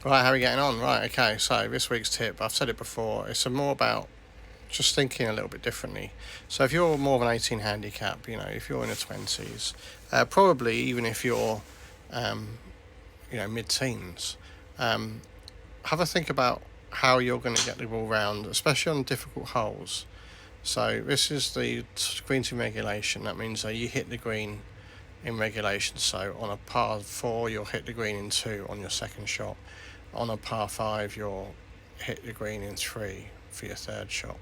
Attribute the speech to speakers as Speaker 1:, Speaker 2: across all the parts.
Speaker 1: Right, how are we getting on? Right, okay, so this week's tip, I've said it before, it's more about just thinking a little bit differently. So if you're more of an 18 handicap, if you're in the 20s, probably even if you're, um, mid-teens, um, have a think about how you're going to get the ball round, especially on difficult holes. So this is the green to regulation. That means that you hit the green in regulation. So on a par 4, you'll hit the green in 2 on your second shot. On a par 5, you'll hit the green in 3 for your third shot.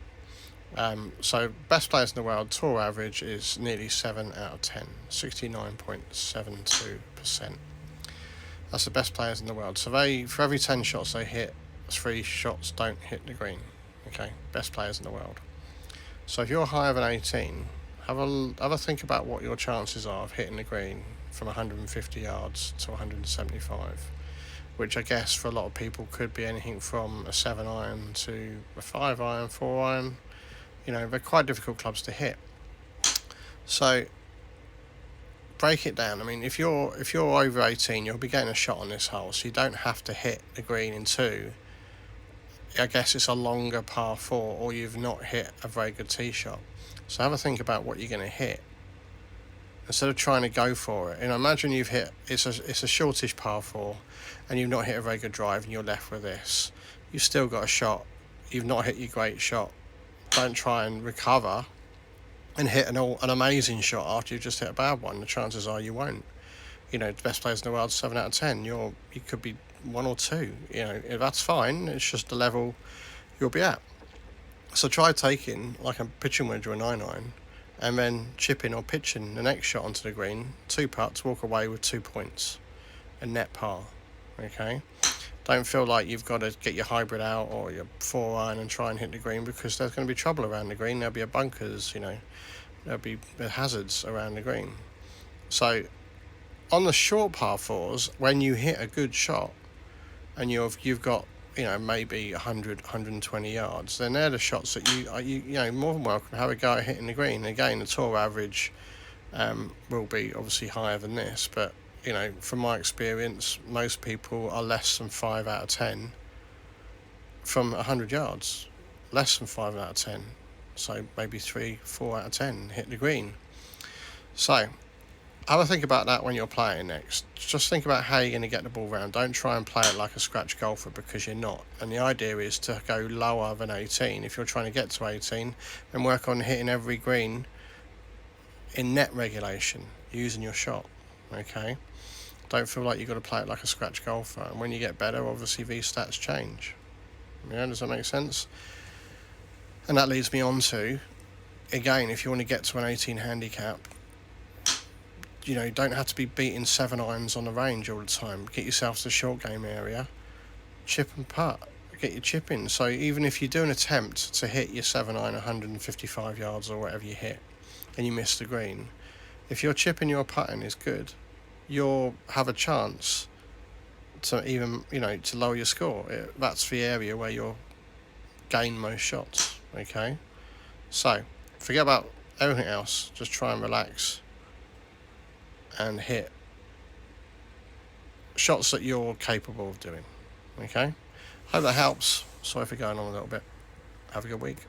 Speaker 1: So best players in the world, tour average is nearly 7 out of 10, 69.72%. That's the best players in the world. So for every 10 shots they hit, 3 shots don't hit the green. Okay, best players in the world. So if you're higher than 18, have a think about what your chances are of hitting the green from 150 yards to 175, which I guess for a lot of people could be anything from a 7 iron to a 5 iron, 4 iron. They're quite difficult clubs to hit. So break it down. I mean, if you're over 18, you'll be getting a shot on this hole, so you don't have to hit the green in 2. I guess it's a longer par 4, or you've not hit a very good tee shot. So have a think about what you're going to hit instead of trying to go for it. Imagine you've hit it's a shortish par 4, and you've not hit a very good drive, and you're left with this. You've still got a shot. You've not hit your great shot. Don't try and recover and hit an amazing shot after you've just hit a bad one. The chances are you won't. The best players in the world, 7 out of 10. You could be 1 or 2. That's fine. It's just the level you'll be at. So try taking like a pitching wedge or a 9-iron, and then chipping or pitching the next shot onto the green, 2 putts, walk away with 2 points, a net par. Okay. Don't feel like you've got to get your hybrid out or your 4-iron and try and hit the green, because there's going to be trouble around the green. There'll be bunkers, there'll be hazards around the green. So on the short par 4s, when you hit a good shot and you've got maybe 100, 120 yards, then they're the shots that you more than welcome have a go at hitting the green. Again, the tour average will be obviously higher than this, but from my experience, most people are less than 5 out of 10 from 100 yards. Less than 5 out of 10. So maybe 3, 4 out of 10 hit the green. So have a think about that when you're playing next. Just think about how you're going to get the ball round. Don't try and play it like a scratch golfer, because you're not. And the idea is to go lower than 18 if you're trying to get to 18, and work on hitting every green in net regulation, using your shot. Okay? Don't feel like you've got to play it like a scratch golfer. And when you get better, obviously these stats change. Does that make sense? And that leads me on to, again, if you want to get to an 18 handicap, you don't have to be beating 7 irons on the range all the time. Get yourself to the short game area, chip and putt, get your chip in. So even if you do an attempt to hit your 7 iron 155 yards or whatever you hit, and you miss the green, if your chipping, your putting is good, you'll have a chance to even, to lower your score. That's the area where you'll gain most shots. Okay, so forget about everything else. Just try and relax and hit shots that you're capable of doing. Okay, hope that helps. Sorry for going on a little bit. Have a good week.